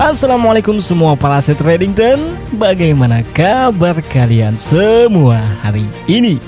Assalamualaikum semua para aset Reddington. Bagaimana kabar kalian semua hari ini?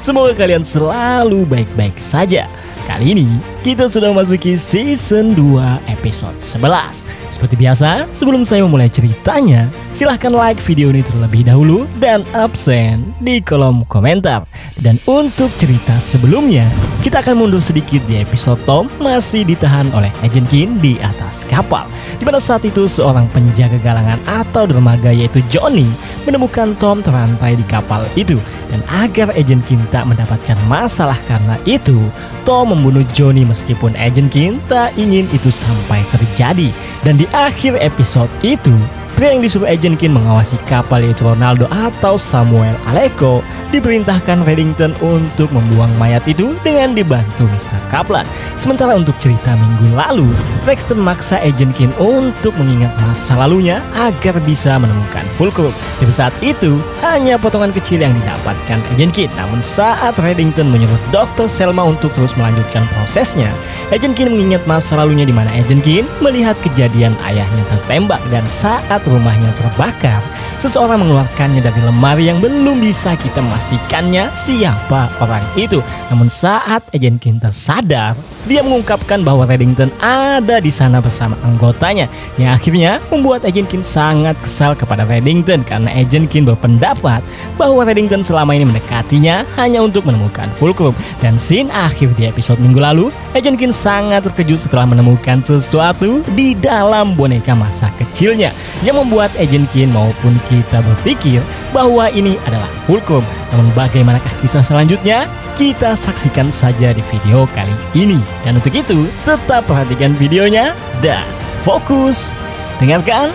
Semoga kalian selalu baik-baik saja. Kali ini kita sudah masuki season 2 episode 11. Seperti biasa, sebelum saya memulai ceritanya, silahkan like video ini terlebih dahulu dan absen di kolom komentar. Dan untuk cerita sebelumnya, kita akan mundur sedikit di episode Tom masih ditahan oleh Agent Kin di atas kapal, di mana saat itu seorang penjaga galangan atau dermaga yaitu Johnny menemukan Tom terantai di kapal itu. Dan agar Agent Kin tak mendapatkan masalah karena itu, Tom membunuh Johnny meskipun Agent Kin tak ingin itu sampai terjadi. Dan di akhir episode itu, pria yang disuruh Agent Kin mengawasi kapal yaitu Ronaldo atau Samuel Aleko diperintahkan Reddington untuk membuang mayat itu dengan dibantu Mr. Kaplan. Sementara untuk cerita minggu lalu, Rexton memaksa Agent Kin untuk mengingat masa lalunya agar bisa menemukan Fulcrum. Tapi saat itu hanya potongan kecil yang didapatkan Agent Kin. Namun saat Reddington menyuruh Dr. Selma untuk terus melanjutkan prosesnya, Agent Kin mengingat masa lalunya di mana Agent Kin melihat kejadian ayahnya tertembak, dan saat rumahnya terbakar, seseorang mengeluarkannya dari lemari yang belum bisa kita memastikannya siapa orang itu. Namun saat Agent Kin tersadar, dia mengungkapkan bahwa Reddington ada di sana bersama anggotanya, yang akhirnya membuat Agent Kin sangat kesal kepada Reddington karena Agent Kin berpendapat bahwa Reddington selama ini mendekatinya hanya untuk menemukan Fulcrum. Dan scene akhir di episode minggu lalu, Agent Kin sangat terkejut setelah menemukan sesuatu di dalam boneka masa kecilnya yang membuat Agent Kin maupun kita berpikir bahwa ini adalah Fulcrum. Namun bagaimanakah kisah selanjutnya? Kita saksikan saja di video kali ini. Dan untuk itu, tetap perhatikan videonya dan fokus dengarkan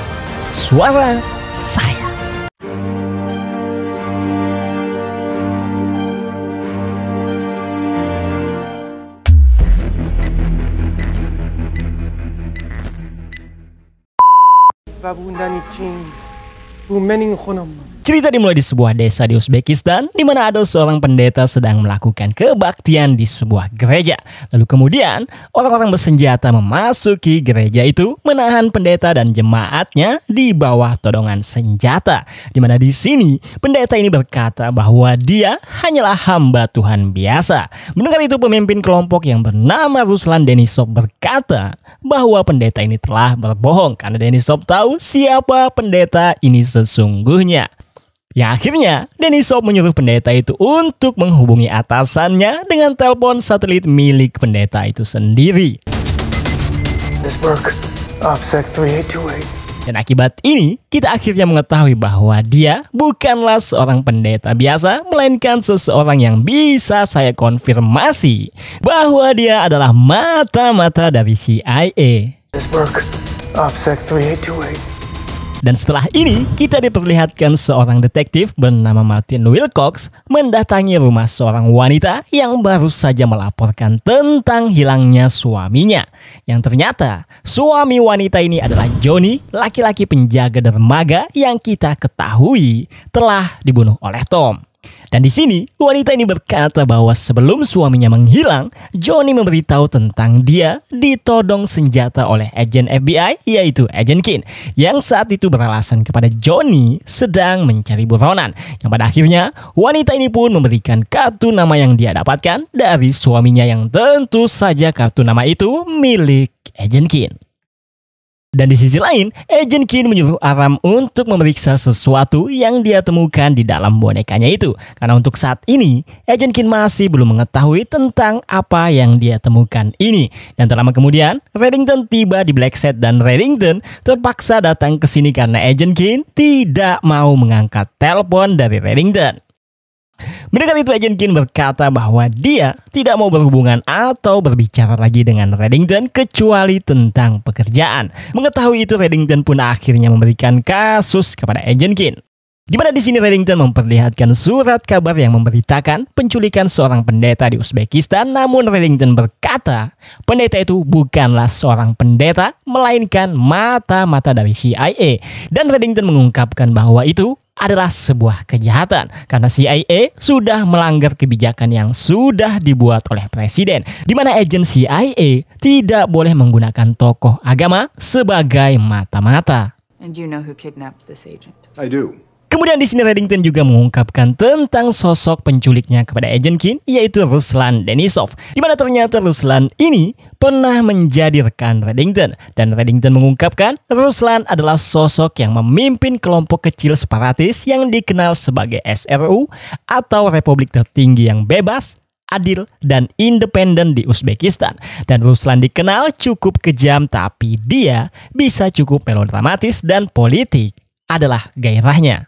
suara saya. Cerita dimulai di sebuah desa di Uzbekistan, di mana ada seorang pendeta sedang melakukan kebaktian di sebuah gereja. Lalu kemudian orang-orang bersenjata memasuki gereja itu, menahan pendeta dan jemaatnya di bawah todongan senjata. Di mana di sini pendeta ini berkata bahwa dia hanyalah hamba Tuhan biasa. Mendengar itu, pemimpin kelompok yang bernama Ruslan Denisov berkata bahwa pendeta ini telah berbohong karena Denisov tahu siapa pendeta ini sesungguhnya. Ya akhirnya Denisov menyuruh pendeta itu untuk menghubungi atasannya dengan telepon satelit milik pendeta itu sendiri. Dan akibat ini kita akhirnya mengetahui bahwa dia bukanlah seorang pendeta biasa, melainkan seseorang yang bisa saya konfirmasi bahwa dia adalah mata-mata dari CIA. Dan setelah ini, kita diperlihatkan seorang detektif bernama Martin Wilcox mendatangi rumah seorang wanita yang baru saja melaporkan tentang hilangnya suaminya. Yang ternyata, suami wanita ini adalah Johnny, laki-laki penjaga dermaga yang kita ketahui telah dibunuh oleh Tom. Dan di sini, wanita ini berkata bahwa sebelum suaminya menghilang, Johnny memberitahu tentang dia ditodong senjata oleh agen FBI, yaitu Agent Kin, yang saat itu beralasan kepada Johnny sedang mencari buronan. Yang pada akhirnya, wanita ini pun memberikan kartu nama yang dia dapatkan dari suaminya, yang tentu saja kartu nama itu milik Agent Kin. Dan di sisi lain, Agent Kin menyuruh Aram untuk memeriksa sesuatu yang dia temukan di dalam bonekanya itu. Karena untuk saat ini, Agent Kin masih belum mengetahui tentang apa yang dia temukan ini. Dan tak lama kemudian, Reddington tiba di Black Set dan Reddington terpaksa datang ke sini karena Agent Kin tidak mau mengangkat telepon dari Reddington. Mendengar itu, Agent Kin berkata bahwa dia tidak mau berhubungan atau berbicara lagi dengan Reddington kecuali tentang pekerjaan. Mengetahui itu, Reddington pun akhirnya memberikan kasus kepada Agent Kin. Di mana di sini Reddington memperlihatkan surat kabar yang memberitakan penculikan seorang pendeta di Uzbekistan. Namun Reddington berkata pendeta itu bukanlah seorang pendeta, melainkan mata-mata dari CIA. Dan Reddington mengungkapkan bahwa itu adalah sebuah kejahatan karena CIA sudah melanggar kebijakan yang sudah dibuat oleh presiden, di mana agen CIA tidak boleh menggunakan tokoh agama sebagai mata-mata. And you know who kidnapped this agent? I do. Kemudian di sini Reddington juga mengungkapkan tentang sosok penculiknya kepada Agent Keen, yaitu Ruslan Denisov, di mana ternyata Ruslan ini pernah menjadi rekan Reddington, dan Reddington mengungkapkan Ruslan adalah sosok yang memimpin kelompok kecil separatis yang dikenal sebagai SRU atau Republik Tertinggi yang Bebas, Adil, dan Independen di Uzbekistan. Dan Ruslan dikenal cukup kejam, tapi dia bisa cukup melodramatis dan politik adalah gairahnya.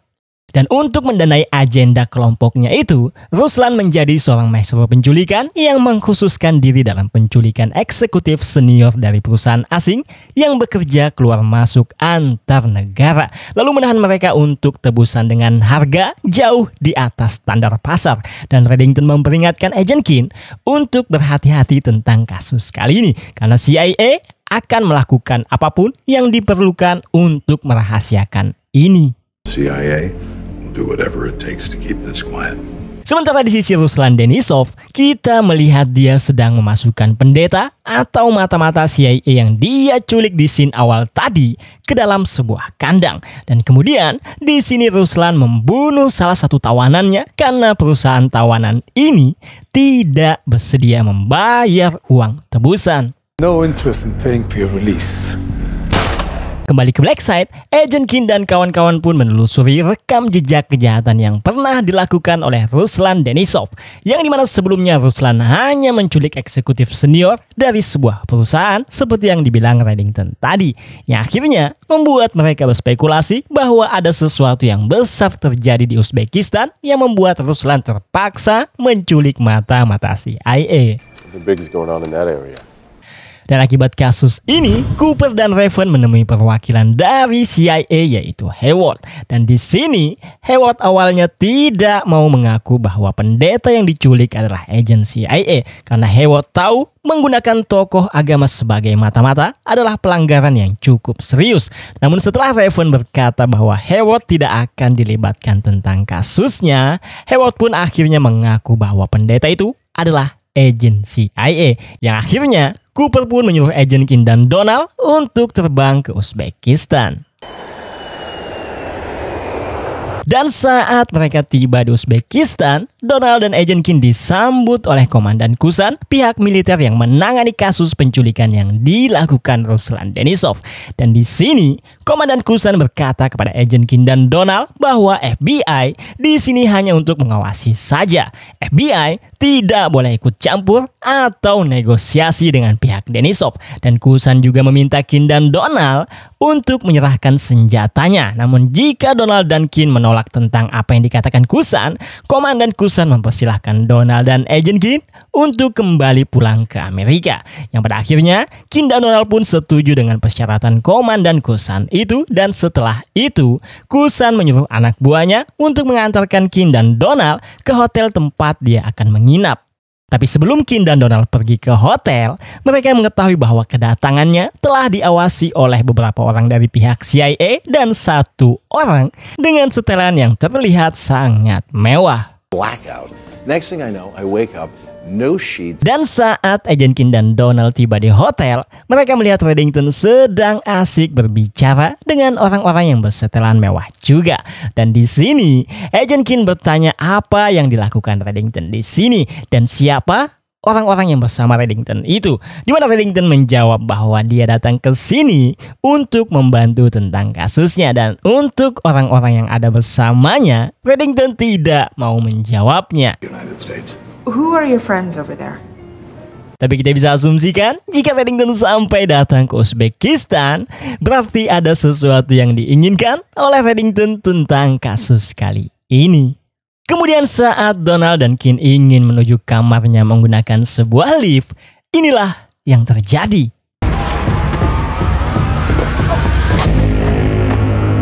Dan untuk mendanai agenda kelompoknya itu, Ruslan menjadi seorang maestro penculikan yang mengkhususkan diri dalam penculikan eksekutif senior dari perusahaan asing yang bekerja keluar masuk antar negara, lalu menahan mereka untuk tebusan dengan harga jauh di atas standar pasar. Dan Reddington memperingatkan Agent Keen untuk berhati-hati tentang kasus kali ini, karena CIA akan melakukan apapun yang diperlukan untuk merahasiakan ini. CIA will do whatever it takes to keep this quiet. Sementara di sisi Ruslan Denisov, kita melihat dia sedang memasukkan pendeta atau mata-mata CIA yang dia culik di scene awal tadi ke dalam sebuah kandang. Dan kemudian di sini Ruslan membunuh salah satu tawanannya karena perusahaan tawanan ini tidak bersedia membayar uang tebusan. No interest in paying for your release. Kembali ke Blackside, Agent Keen dan kawan-kawan pun menelusuri rekam jejak kejahatan yang pernah dilakukan oleh Ruslan Denisov, yang dimana sebelumnya Ruslan hanya menculik eksekutif senior dari sebuah perusahaan seperti yang dibilang Reddington tadi, yang akhirnya membuat mereka berspekulasi bahwa ada sesuatu yang besar terjadi di Uzbekistan yang membuat Ruslan terpaksa menculik mata-mata CIA. Something big is going on in that area. Dan akibat kasus ini, Cooper dan Raven menemui perwakilan dari CIA, yaitu Hayward. Dan di sini, Hayward awalnya tidak mau mengaku bahwa pendeta yang diculik adalah agen CIA, karena Hayward tahu menggunakan tokoh agama sebagai mata-mata adalah pelanggaran yang cukup serius. Namun setelah Raven berkata bahwa Hayward tidak akan dilibatkan tentang kasusnya, Hayward pun akhirnya mengaku bahwa pendeta itu adalah agen CIA, yang akhirnya Cooper pun menyuruh Agent Keen dan Donald untuk terbang ke Uzbekistan. Dan saat mereka tiba di Uzbekistan, Donald dan Agent Keen disambut oleh Komandan Kusan, pihak militer yang menangani kasus penculikan yang dilakukan Ruslan Denisov. Dan di sini, Komandan Kusan berkata kepada Agent Keen dan Donald bahwa FBI di sini hanya untuk mengawasi saja. FBI tidak boleh ikut campur atau negosiasi dengan pihak Denisov. Dan Kusan juga meminta Keen dan Donald untuk menyerahkan senjatanya. Namun jika Donald dan Keen menolak tentang apa yang dikatakan Kusan, Komandan Kusan mempersilahkan Donald dan Agent Keen untuk kembali pulang ke Amerika. Yang pada akhirnya Keen dan Donald pun setuju dengan persyaratan Komandan Kusan itu, dan setelah itu Kusan menyuruh anak buahnya untuk mengantarkan Keen dan Donald ke hotel tempat dia akan menginap. Tapi sebelum Keen dan Donald pergi ke hotel, mereka mengetahui bahwa kedatangannya telah diawasi oleh beberapa orang dari pihak CIA dan satu orang dengan setelan yang terlihat sangat mewah. Blackout. Next thing I know, I wake up, no sheets. Dan saat Agent Keen dan Donald tiba di hotel, mereka melihat Reddington sedang asik berbicara dengan orang-orang yang bersetelan mewah juga. Dan di sini, Agent Keen bertanya apa yang dilakukan Reddington di sini dan siapa orang-orang yang bersama Reddington itu. Di mana Reddington menjawab bahwa dia datang ke sini untuk membantu tentang kasusnya, dan untuk orang-orang yang ada bersamanya, Reddington tidak mau menjawabnya. United States. Who are your friends over there? Tapi kita bisa asumsikan jika Reddington sampai datang ke Uzbekistan, berarti ada sesuatu yang diinginkan oleh Reddington tentang kasus kali ini. Kemudian saat Donald dan Keen ingin menuju kamarnya menggunakan sebuah lift, inilah yang terjadi.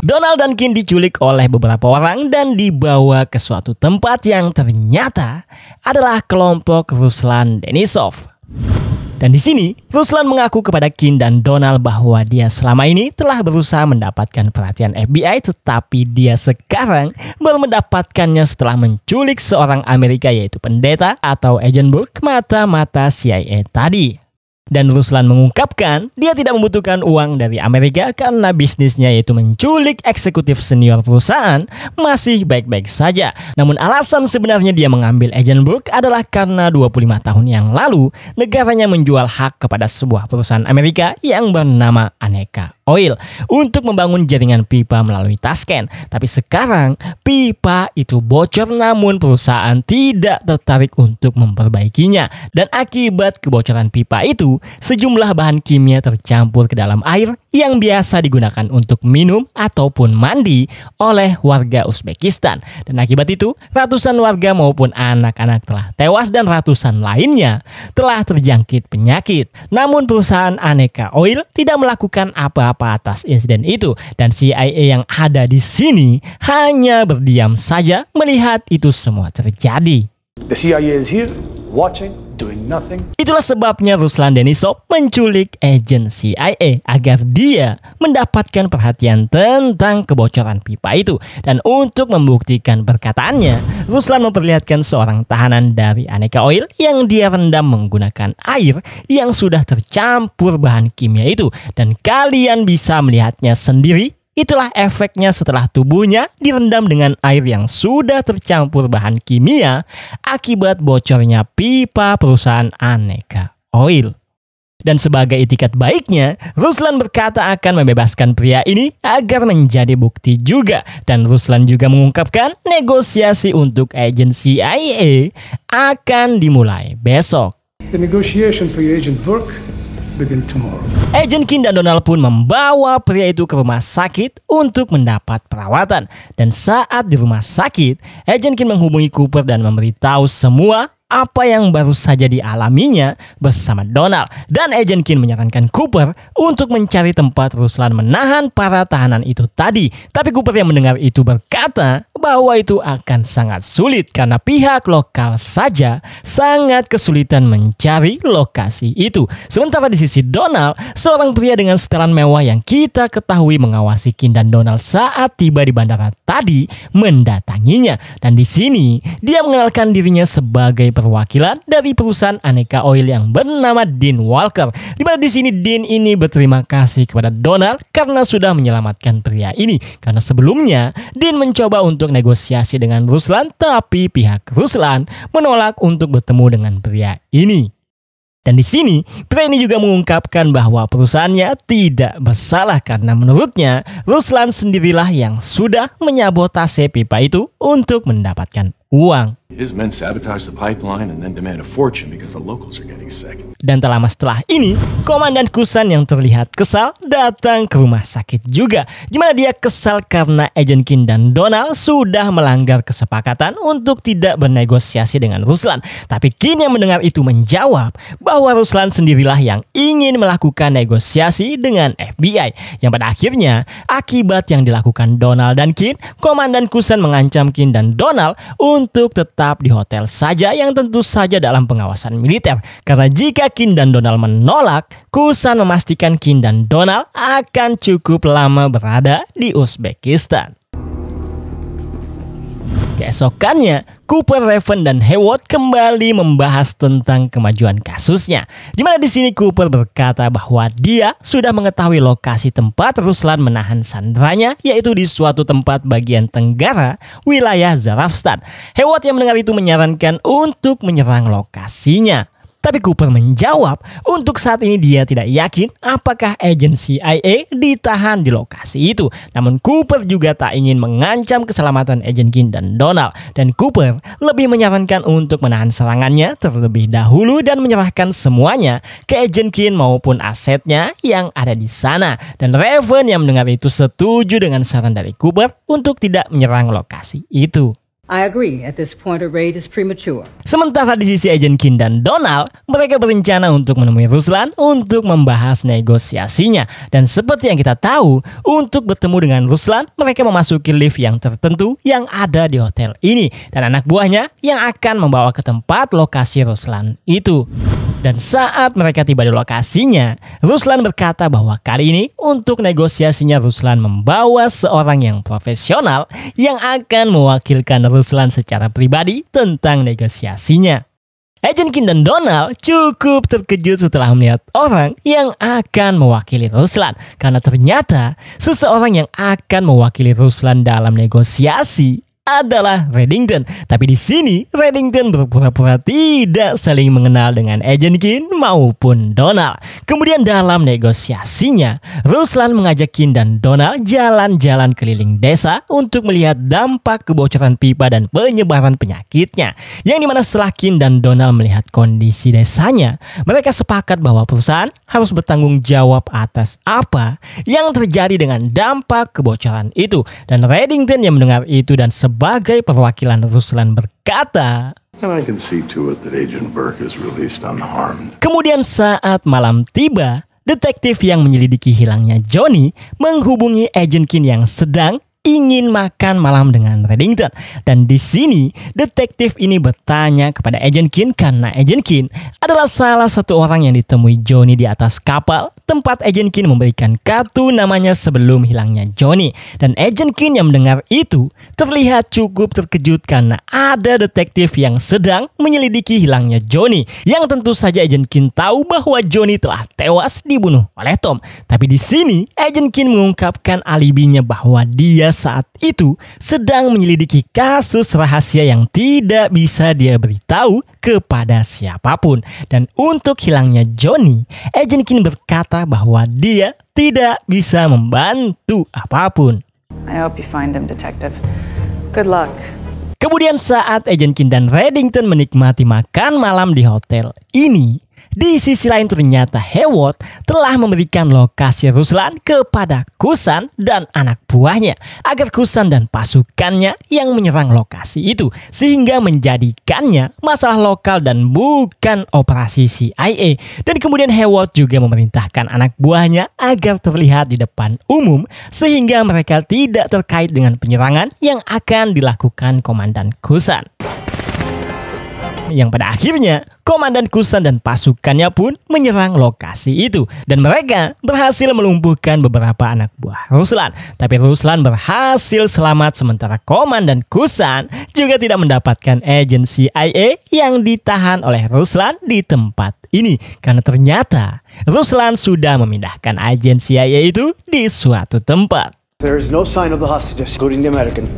Donald dan Keen diculik oleh beberapa orang dan dibawa ke suatu tempat yang ternyata adalah kelompok Ruslan Denisov. Dan di sini, Ruslan mengaku kepada Kim dan Donald bahwa dia selama ini telah berusaha mendapatkan perhatian FBI, tetapi dia sekarang baru mendapatkannya setelah menculik seorang Amerika, yaitu pendeta atau agent Burke mata-mata CIA tadi. Dan Ruslan mengungkapkan dia tidak membutuhkan uang dari Amerika karena bisnisnya yaitu menculik eksekutif senior perusahaan masih baik-baik saja. Namun alasan sebenarnya dia mengambil agent Burke adalah karena 25 tahun yang lalu negaranya menjual hak kepada sebuah perusahaan Amerika yang bernama Aneka Oil untuk membangun jaringan pipa melalui Tashkent. Tapi sekarang pipa itu bocor namun perusahaan tidak tertarik untuk memperbaikinya. Dan akibat kebocoran pipa itu, sejumlah bahan kimia tercampur ke dalam air yang biasa digunakan untuk minum ataupun mandi oleh warga Uzbekistan. Dan akibat itu, ratusan warga maupun anak-anak telah tewas dan ratusan lainnya telah terjangkit penyakit. Namun perusahaan Aneka Oil tidak melakukan apa-apa atas insiden itu, dan CIA yang ada di sini hanya berdiam saja melihat itu semua terjadi. The CIA is here, watching, doing nothing. Itulah sebabnya Ruslan Denisov menculik agen CIA agar dia mendapatkan perhatian tentang kebocoran pipa itu. Dan untuk membuktikan perkataannya, Ruslan memperlihatkan seorang tahanan dari Aneka Oil yang dia rendam menggunakan air yang sudah tercampur bahan kimia itu. Dan kalian bisa melihatnya sendiri. Itulah efeknya setelah tubuhnya direndam dengan air yang sudah tercampur bahan kimia akibat bocornya pipa perusahaan Aneka Oil. Dan sebagai itikat baiknya, Ruslan berkata akan membebaskan pria ini agar menjadi bukti juga. Dan Ruslan juga mengungkapkan negosiasi untuk agen CIA akan dimulai besok. The negotiations for your agent Burke begin tomorrow. Agent Kim dan Donald pun membawa pria itu ke rumah sakit untuk mendapat perawatan. Dan saat di rumah sakit, Agent Kim menghubungi Cooper dan memberitahu semua apa yang baru saja dialaminya bersama Donald. Dan Agent Kim menyarankan Cooper untuk mencari tempat Ruslan menahan para tahanan itu tadi. Tapi Cooper yang mendengar itu berkata bahwa itu akan sangat sulit karena pihak lokal saja sangat kesulitan mencari lokasi itu. Sementara di sisi Donald, seorang pria dengan setelan mewah yang kita ketahui mengawasi Kim dan Donald saat tiba di bandara tadi mendatanginya. Dan di sini dia mengenalkan dirinya sebagai perwakilan dari perusahaan Aneka Oil yang bernama Dean Walker. Di mana di sini Dean ini berterima kasih kepada Donald karena sudah menyelamatkan pria ini. Karena sebelumnya Dean mencoba untuk negosiasi dengan Ruslan, tapi pihak Ruslan menolak untuk bertemu dengan pria ini. Dan di sini pria ini juga mengungkapkan bahwa perusahaannya tidak bersalah karena menurutnya Ruslan sendirilah yang sudah menyabotase pipa itu untuk mendapatkan uang. His men sabotage the pipeline and then demand a fortune because the locals are getting sick. Dan tak lama setelah ini, Komandan Kusan yang terlihat kesal datang ke rumah sakit juga. Di mana dia kesal karena Agent Kim dan Donald sudah melanggar kesepakatan untuk tidak bernegosiasi dengan Ruslan. Tapi Kim yang mendengar itu menjawab bahwa Ruslan sendirilah yang ingin melakukan negosiasi dengan FBI. Yang pada akhirnya, akibat yang dilakukan Donald dan Kim, Komandan Kusan mengancam Kim dan Donald untuk tetap di hotel saja yang tentu saja dalam pengawasan militer. Karena jika Kim dan Donald menolak, Kusan memastikan Kim dan Donald akan cukup lama berada di Uzbekistan. Keesokannya, Cooper, Raven, dan Haywood kembali membahas tentang kemajuan kasusnya. Di mana di sini Cooper berkata bahwa dia sudah mengetahui lokasi tempat Ruslan menahan sandranya, yaitu di suatu tempat bagian tenggara wilayah Zarafstan. Haywood yang mendengar itu menyarankan untuk menyerang lokasinya. Tapi Cooper menjawab untuk saat ini dia tidak yakin apakah agen CIA ditahan di lokasi itu. Namun Cooper juga tak ingin mengancam keselamatan agen Kim dan Donald. Dan Cooper lebih menyarankan untuk menahan serangannya terlebih dahulu dan menyerahkan semuanya ke agen Kim maupun asetnya yang ada di sana. Dan Raven yang mendengar itu setuju dengan saran dari Cooper untuk tidak menyerang lokasi itu. I agree. At this point, a raid is premature. Sementara di sisi agen Kim dan Donald, mereka berencana untuk menemui Ruslan untuk membahas negosiasinya. Dan seperti yang kita tahu, untuk bertemu dengan Ruslan, mereka memasuki lift yang tertentu yang ada di hotel ini. Dan anak buahnya yang akan membawa ke tempat lokasi Ruslan itu. Dan saat mereka tiba di lokasinya, Ruslan berkata bahwa kali ini untuk negosiasinya Ruslan membawa seorang yang profesional yang akan mewakilkan Ruslan secara pribadi tentang negosiasinya. Agent Kim dan Donald cukup terkejut setelah melihat orang yang akan mewakili Ruslan, karena ternyata seseorang yang akan mewakili Ruslan dalam negosiasi adalah Reddington. Tapi di sini Reddington berpura-pura tidak saling mengenal dengan Agent Kim maupun Donald. Kemudian dalam negosiasinya, Ruslan mengajak Kim dan Donald jalan-jalan keliling desa untuk melihat dampak kebocoran pipa dan penyebaran penyakitnya. Yang dimana setelah Kim dan Donald melihat kondisi desanya, mereka sepakat bahwa perusahaan harus bertanggung jawab atas apa yang terjadi dengan dampak kebocoran itu. Dan Reddington yang mendengar itu dan sebagai perwakilan Ruslan berkata, And I can see to it that Agent Burke is released unharmed. kemudian saat malam tiba, detektif yang menyelidiki hilangnya Johnny menghubungi Agent Kim yang sedang ingin makan malam dengan Reddington. Dan di sini detektif ini bertanya kepada Agent Kim karena Agent Kim adalah salah satu orang yang ditemui Johnny di atas kapal tempat Agent Kim memberikan kartu namanya sebelum hilangnya Johnny. Dan Agent Kim yang mendengar itu terlihat cukup terkejut karena ada detektif yang sedang menyelidiki hilangnya Johnny, yang tentu saja Agent Kim tahu bahwa Johnny telah tewas dibunuh oleh Tom. Tapi di sini Agent Kim mengungkapkan alibinya bahwa dia saat itu sedang menyelidiki kasus rahasia yang tidak bisa dia beritahu kepada siapapun. Dan untuk hilangnya Johnny, Agent Kim berkata bahwa dia tidak bisa membantu apapun. I hope you find him, Detective. Good luck. Kemudian saat Agent Kim dan Reddington menikmati makan malam di hotel ini, di sisi lain ternyata Hayward telah memberikan lokasi Ruslan kepada Kusan dan anak buahnya agar Kusan dan pasukannya yang menyerang lokasi itu, sehingga menjadikannya masalah lokal dan bukan operasi CIA. Dan kemudian Hayward juga memerintahkan anak buahnya agar terlihat di depan umum sehingga mereka tidak terkait dengan penyerangan yang akan dilakukan Komandan Kusan. Yang pada akhirnya Komandan Kusan dan pasukannya pun menyerang lokasi itu dan mereka berhasil melumpuhkan beberapa anak buah Ruslan. Tapi Ruslan berhasil selamat, sementara Komandan Kusan juga tidak mendapatkan agen CIA yang ditahan oleh Ruslan di tempat ini, karena ternyata Ruslan sudah memindahkan agen CIA itu di suatu tempat. There is no sign of the hostages, including the American.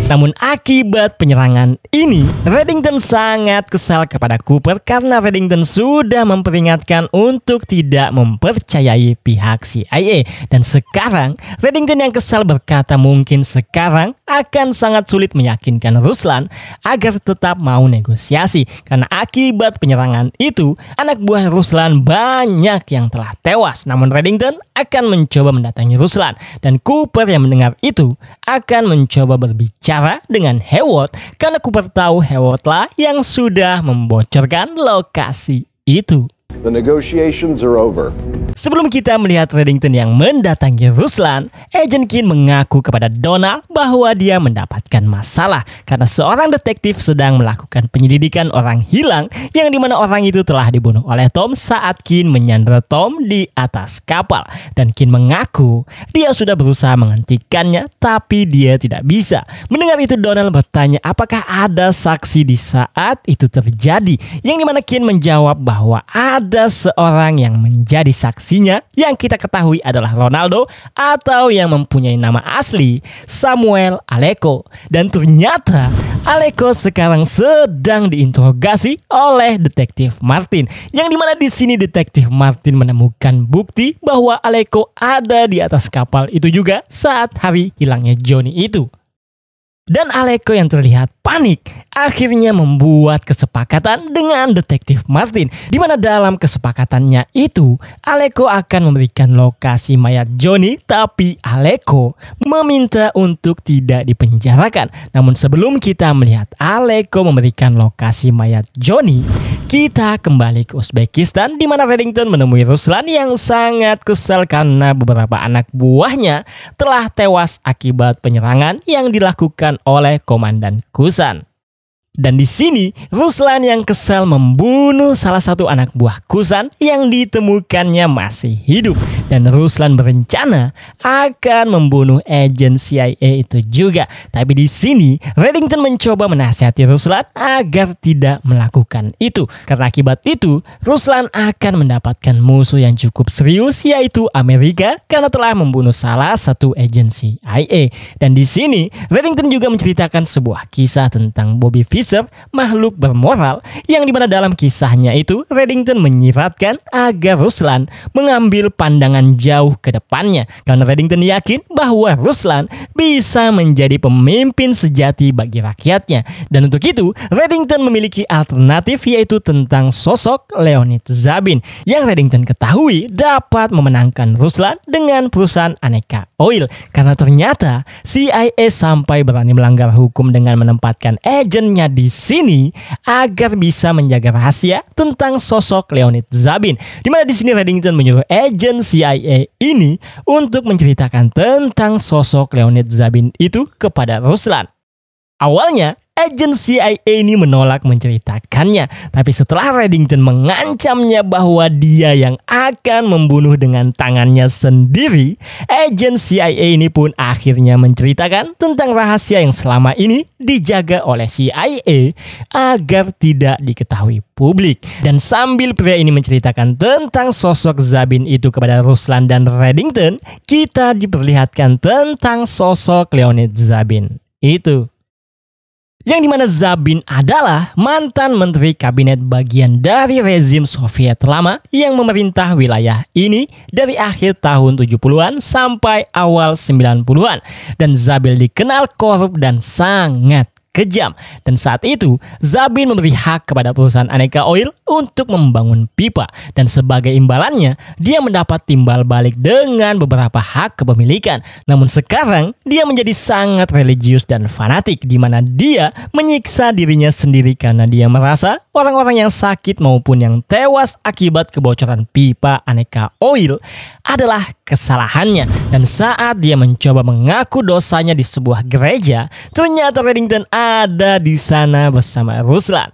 Namun akibat penyerangan ini, Reddington sangat kesal kepada Cooper karena Reddington sudah memperingatkan untuk tidak mempercayai pihak CIA. Dan sekarang Reddington yang kesal berkata mungkin sekarang akan sangat sulit meyakinkan Ruslan agar tetap mau negosiasi, karena akibat penyerangan itu anak buah Ruslan banyak yang telah tewas. Namun Reddington akan mencoba mendatangi Ruslan dan Cooper yang mendengar itu akan mencoba berbicara dengan Hayward karena Cooper tahu Hayward lah yang sudah membocorkan lokasi itu. The negotiations are over. Sebelum kita melihat Reddington yang mendatangi Ruslan, Agent Kim mengaku kepada Donald bahwa dia mendapatkan masalah karena seorang detektif sedang melakukan penyelidikan orang hilang yang dimana orang itu telah dibunuh oleh Tom saat Kim menyandera Tom di atas kapal. Dan Kim mengaku dia sudah berusaha menghentikannya tapi dia tidak bisa. Mendengar itu Donald bertanya apakah ada saksi di saat itu terjadi, yang dimana Kim menjawab bahwa ada seorang yang menjadi saksinya yang kita ketahui adalah Ronaldo atau yang mempunyai nama asli Samuel Aleko. Dan ternyata Aleko sekarang sedang diinterogasi oleh detektif Martin, yang dimana di sini detektif Martin menemukan bukti bahwa Aleko ada di atas kapal itu juga saat hari hilangnya Johnny itu. Dan Aleko yang terlihat panik akhirnya membuat kesepakatan dengan detektif Martin, di mana dalam kesepakatannya itu Aleko akan memberikan lokasi mayat Johnny, tapi Aleko meminta untuk tidak dipenjarakan. Namun sebelum kita melihat Aleko memberikan lokasi mayat Johnny, kita kembali ke Uzbekistan di mana Reddington menemui Ruslan yang sangat kesal karena beberapa anak buahnya telah tewas akibat penyerangan yang dilakukan oleh Komandan Kusan. Dan di sini, Ruslan yang kesal membunuh salah satu anak buah Kusan yang ditemukannya masih hidup. Dan Ruslan berencana akan membunuh agen CIA itu juga. Tapi di sini, Reddington mencoba menasihati Ruslan agar tidak melakukan itu. Karena akibat itu, Ruslan akan mendapatkan musuh yang cukup serius, yaitu Amerika, karena telah membunuh salah satu agen CIA. Dan di sini, Reddington juga menceritakan sebuah kisah tentang Bobby Fischer, makhluk bermoral, yang dimana dalam kisahnya itu Reddington menyiratkan agar Ruslan mengambil pandangan jauh ke depannya, karena Reddington yakin bahwa Ruslan bisa menjadi pemimpin sejati bagi rakyatnya. Dan untuk itu Reddington memiliki alternatif, yaitu tentang sosok Leonid Zabin yang Reddington ketahui dapat memenangkan Ruslan dengan perusahaan Aneka Oil, karena ternyata CIA sampai berani melanggar hukum dengan menempatkan agennya di sini agar bisa menjaga rahasia tentang sosok Leonid Zabin. Di mana di sini Reddington menyuruh agen CIA ini untuk menceritakan tentang sosok Leonid Zabin itu kepada Ruslan. Awalnya agen CIA ini menolak menceritakannya, tapi setelah Reddington mengancamnya bahwa dia yang akan membunuh dengan tangannya sendiri, agen CIA ini pun akhirnya menceritakan tentang rahasia yang selama ini dijaga oleh CIA agar tidak diketahui publik. Dan sambil pria ini menceritakan tentang sosok Zabin itu kepada Ruslan dan Reddington, kita diperlihatkan tentang sosok Leonid Zabin itu. Yang dimana Zabin adalah mantan menteri kabinet bagian dari rezim Soviet lama yang memerintah wilayah ini dari akhir tahun 70-an sampai awal 90-an. Dan Zabin dikenal korup dan sangat kejam. Dan saat itu Zabin memberi hak kepada perusahaan Aneka Oil untuk membangun pipa, dan sebagai imbalannya dia mendapat timbal balik dengan beberapa hak kepemilikan. Namun sekarang dia menjadi sangat religius dan fanatik, di mana dia menyiksa dirinya sendiri karena dia merasa orang-orang yang sakit maupun yang tewas akibat kebocoran pipa Aneka Oil adalah kesalahannya. Dan saat dia mencoba mengaku dosanya di sebuah gereja, ternyata Reddington ada di sana bersama Ruslan.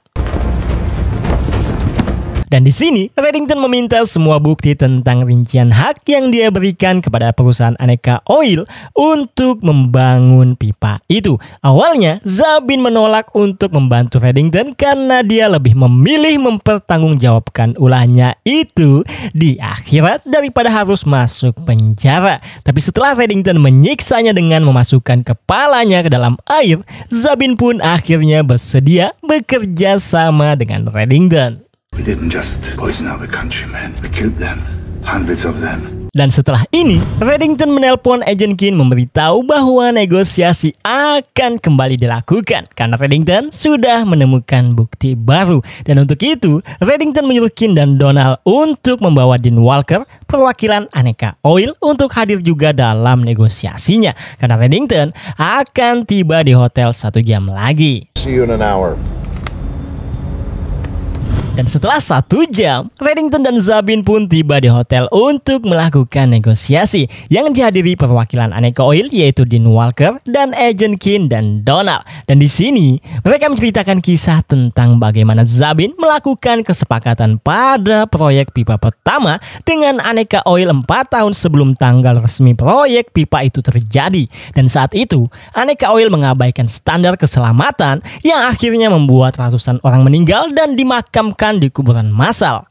Dan di sini Reddington meminta semua bukti tentang rincian hak yang dia berikan kepada perusahaan Aneka Oil untuk membangun pipa itu. Awalnya Zabin menolak untuk membantu Reddington karena dia lebih memilih mempertanggungjawabkan ulahnya itu di akhirat daripada harus masuk penjara. Tapi setelah Reddington menyiksanya dengan memasukkan kepalanya ke dalam air, Zabin pun akhirnya bersedia bekerja sama dengan Reddington. We didn't just poison our countrymen, we killed them, hundreds of them. Dan setelah ini, Reddington menelpon agen Kin memberitahu bahwa negosiasi akan kembali dilakukan karena Reddington sudah menemukan bukti baru. Dan untuk itu, Reddington menyuruh Kin dan Donald untuk membawa Dean Walker, perwakilan Aneka Oil, untuk hadir juga dalam negosiasinya karena Reddington akan tiba di hotel 1 jam lagi. See you in an hour. Dan setelah 1 jam, Reddington dan Zabin pun tiba di hotel untuk melakukan negosiasi yang dihadiri perwakilan Aneka Oil, yaitu Dean Walker dan agen Kin dan Donald. Dan di sini mereka menceritakan kisah tentang bagaimana Zabin melakukan kesepakatan pada proyek pipa pertama dengan Aneka Oil 4 tahun sebelum tanggal resmi proyek pipa itu terjadi. Dan saat itu Aneka Oil mengabaikan standar keselamatan yang akhirnya membuat ratusan orang meninggal dan dimakamkan di kuburan massal.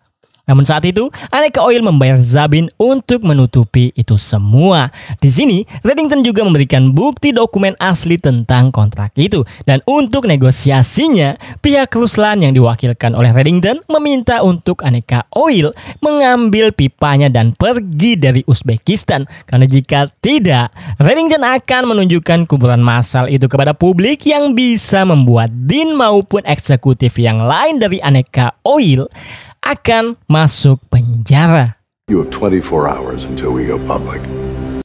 Namun saat itu Aneka Oil membayar Zabin untuk menutupi itu semua. Di sini Reddington juga memberikan bukti dokumen asli tentang kontrak itu. Dan untuk negosiasinya, pihak Ruslan yang diwakilkan oleh Reddington meminta untuk Aneka Oil mengambil pipanya dan pergi dari Uzbekistan. Karena jika tidak, Reddington akan menunjukkan kuburan massal itu kepada publik yang bisa membuat Dean maupun eksekutif yang lain dari Aneka Oil akan masuk penjara. You have 24 hours until we go public.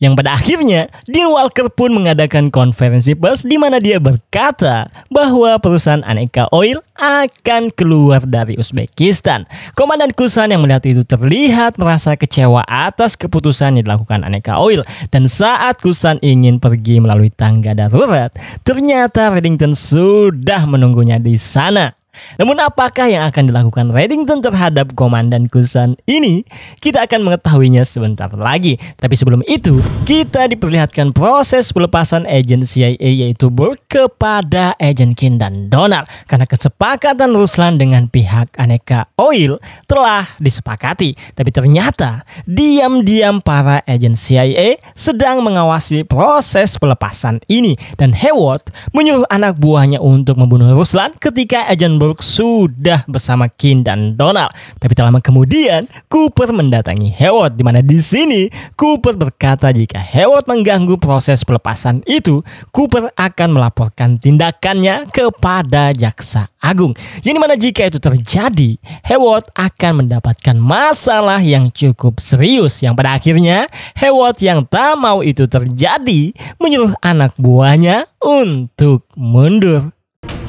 Yang pada akhirnya, Dean Walker pun mengadakan konferensi pers di mana dia berkata bahwa perusahaan Aneka Oil akan keluar dari Uzbekistan. Komandan Kusan yang melihat itu terlihat merasa kecewa atas keputusan yang dilakukan Aneka Oil. Dan saat Kusan ingin pergi melalui tangga darurat, ternyata Reddington sudah menunggunya di sana. Namun apakah yang akan dilakukan Reddington terhadap Komandan Kusan ini? Kita akan mengetahuinya sebentar lagi. Tapi sebelum itu, kita diperlihatkan proses pelepasan agen CIA yaitu Burke kepada agen Kin dan Donald. Karena kesepakatan Ruslan dengan pihak Aneka Oil telah disepakati. Tapi ternyata diam-diam para agen CIA sedang mengawasi proses pelepasan ini. Dan Hayward menyuruh anak buahnya untuk membunuh Ruslan ketika agen Burke sudah bersama Kin dan Donald. Tapi tak lama kemudian Cooper mendatangi Hayward, di mana di sini Cooper berkata jika Hayward mengganggu proses pelepasan itu, Cooper akan melaporkan tindakannya kepada Jaksa Agung. Yang dimana jika itu terjadi, Hayward akan mendapatkan masalah yang cukup serius. Yang pada akhirnya Hayward yang tak mau itu terjadi menyuruh anak buahnya untuk mundur.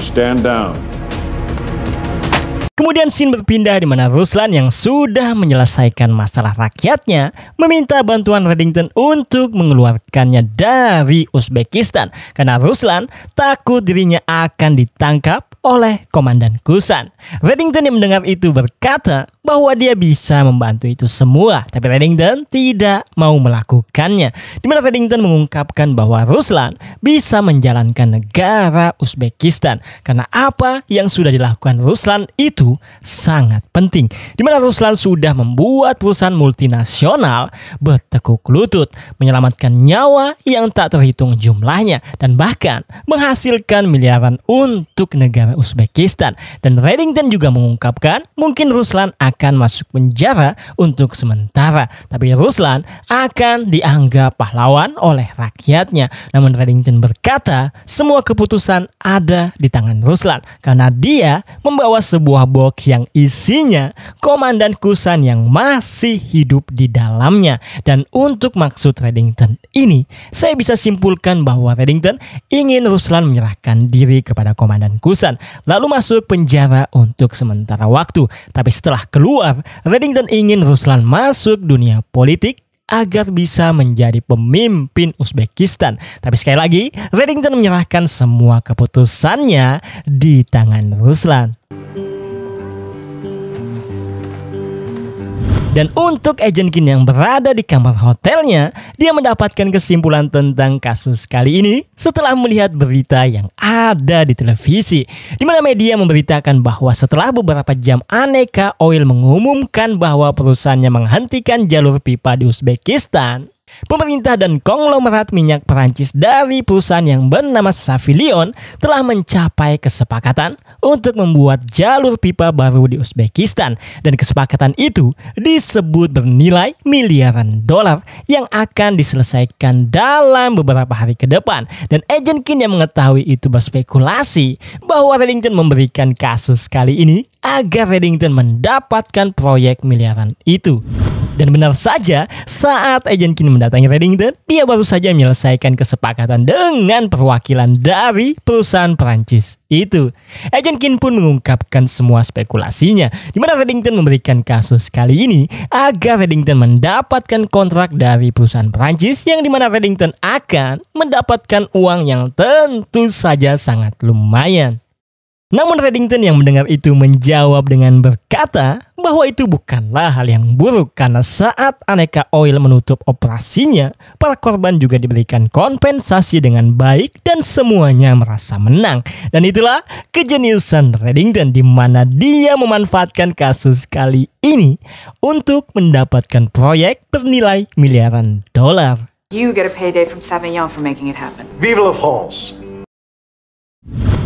Stand down. Kemudian scene berpindah di mana Ruslan yang sudah menyelesaikan masalah rakyatnya meminta bantuan Reddington untuk mengeluarkannya dari Uzbekistan karena Ruslan takut dirinya akan ditangkap oleh Komandan Kusan. Reddington yang mendengar itu berkata bahwa dia bisa membantu itu semua, tapi Reddington tidak mau melakukannya. Di mana Reddington mengungkapkan bahwa Ruslan bisa menjalankan negara Uzbekistan karena apa yang sudah dilakukan Ruslan itu sangat penting. Di mana Ruslan sudah membuat perusahaan multinasional bertekuk lutut, menyelamatkan nyawa yang tak terhitung jumlahnya dan bahkan menghasilkan miliaran untuk negara Uzbekistan. Dan Reddington juga mengungkapkan mungkin Ruslan akan masuk penjara untuk sementara, tapi Ruslan akan dianggap pahlawan oleh rakyatnya. Namun Reddington berkata semua keputusan ada di tangan Ruslan karena dia membawa sebuah box yang isinya Komandan Kusan yang masih hidup di dalamnya. Dan untuk maksud Reddington ini, saya bisa simpulkan bahwa Reddington ingin Ruslan menyerahkan diri kepada Komandan Kusan lalu masuk penjara untuk sementara waktu. Tapi setelah keluar, Reddington ingin Ruslan masuk dunia politik agar bisa menjadi pemimpin Uzbekistan. Tapi sekali lagi, Reddington menyerahkan semua keputusannya di tangan Ruslan. Dan untuk agen Kin yang berada di kamar hotelnya, dia mendapatkan kesimpulan tentang kasus kali ini setelah melihat berita yang ada di televisi, di mana media memberitakan bahwa setelah beberapa jam Aneka Oil mengumumkan bahwa perusahaannya menghentikan jalur pipa di Uzbekistan, pemerintah dan konglomerat minyak Perancis dari perusahaan yang bernama Savilion telah mencapai kesepakatan untuk membuat jalur pipa baru di Uzbekistan. Dan kesepakatan itu disebut bernilai miliaran dolar yang akan diselesaikan dalam beberapa hari ke depan. Dan agen Kin yang mengetahui itu berspekulasi bahwa Reddington memberikan kasus kali ini agar Reddington mendapatkan proyek miliaran itu. Dan benar saja, saat agen Kin mendatangi Reddington, dia baru saja menyelesaikan kesepakatan dengan perwakilan dari perusahaan Perancis itu. Agen Kin pun mengungkapkan semua spekulasinya, di mana Reddington memberikan kasus kali ini agar Reddington mendapatkan kontrak dari perusahaan Perancis, yang dimana Reddington akan mendapatkan uang yang tentu saja sangat lumayan. Namun Reddington yang mendengar itu menjawab dengan berkata bahwa itu bukanlah hal yang buruk karena saat Aneka Oil menutup operasinya, para korban juga diberikan kompensasi dengan baik dan semuanya merasa menang. Dan itulah kejeniusan Reddington, di mana dia memanfaatkan kasus kali ini untuk mendapatkan proyek bernilai miliaran dolar. You get a payday from Savignon for making it happen. Vive la France!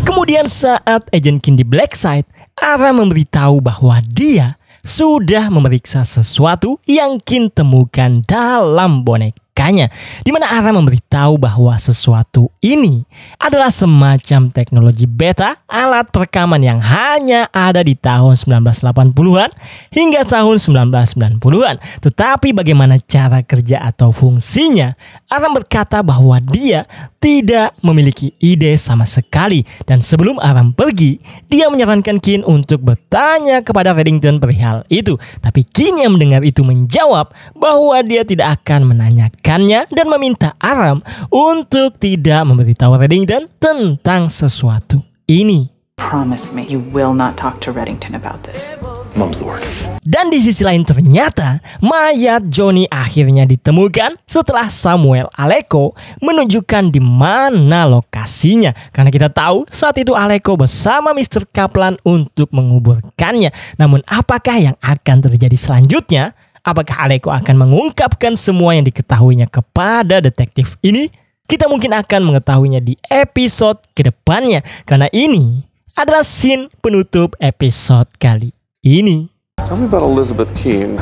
Kemudian saat agen Kin di Blackside, Ara memberitahu bahwa dia sudah memeriksa sesuatu yang Kin temukan dalam boneka merekanya, di mana Aram memberitahu bahwa sesuatu ini adalah semacam teknologi beta alat perekaman yang hanya ada di tahun 1980-an hingga tahun 1990-an. Tetapi bagaimana cara kerja atau fungsinya, Aram berkata bahwa dia tidak memiliki ide sama sekali. Dan sebelum Aram pergi, dia menyarankan Kin untuk bertanya kepada Reddington perihal itu. Tapi Kin yang mendengar itu menjawab bahwa dia tidak akan menanyakannya dan meminta Aram untuk tidak memberitahu Reddington tentang sesuatu ini. Promise me you will not talk to Reddington about this. Mum's the word. Dan di sisi lain ternyata mayat Johnny akhirnya ditemukan setelah Samuel Aleko menunjukkan di mana lokasinya. Karena kita tahu saat itu Aleko bersama Mr. Kaplan untuk menguburkannya. Namun apakah yang akan terjadi selanjutnya? Apakah Aleko akan mengungkapkan semua yang diketahuinya kepada detektif ini? Kita mungkin akan mengetahuinya di episode kedepannya. Karena ini adalah scene penutup episode kali ini. Tell me about Elizabeth Keene.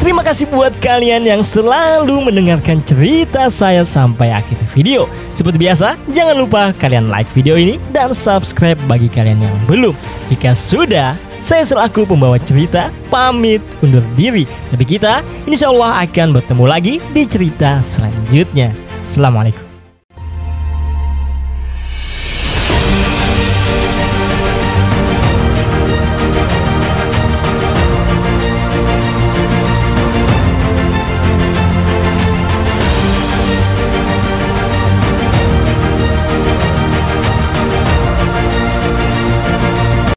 Terima kasih buat kalian yang selalu mendengarkan cerita saya sampai akhir video. Seperti biasa, jangan lupa kalian like video ini dan subscribe bagi kalian yang belum. Jika sudah, saya selaku pembawa cerita pamit undur diri. Tapi kita insya Allah akan bertemu lagi di cerita selanjutnya. Assalamualaikum.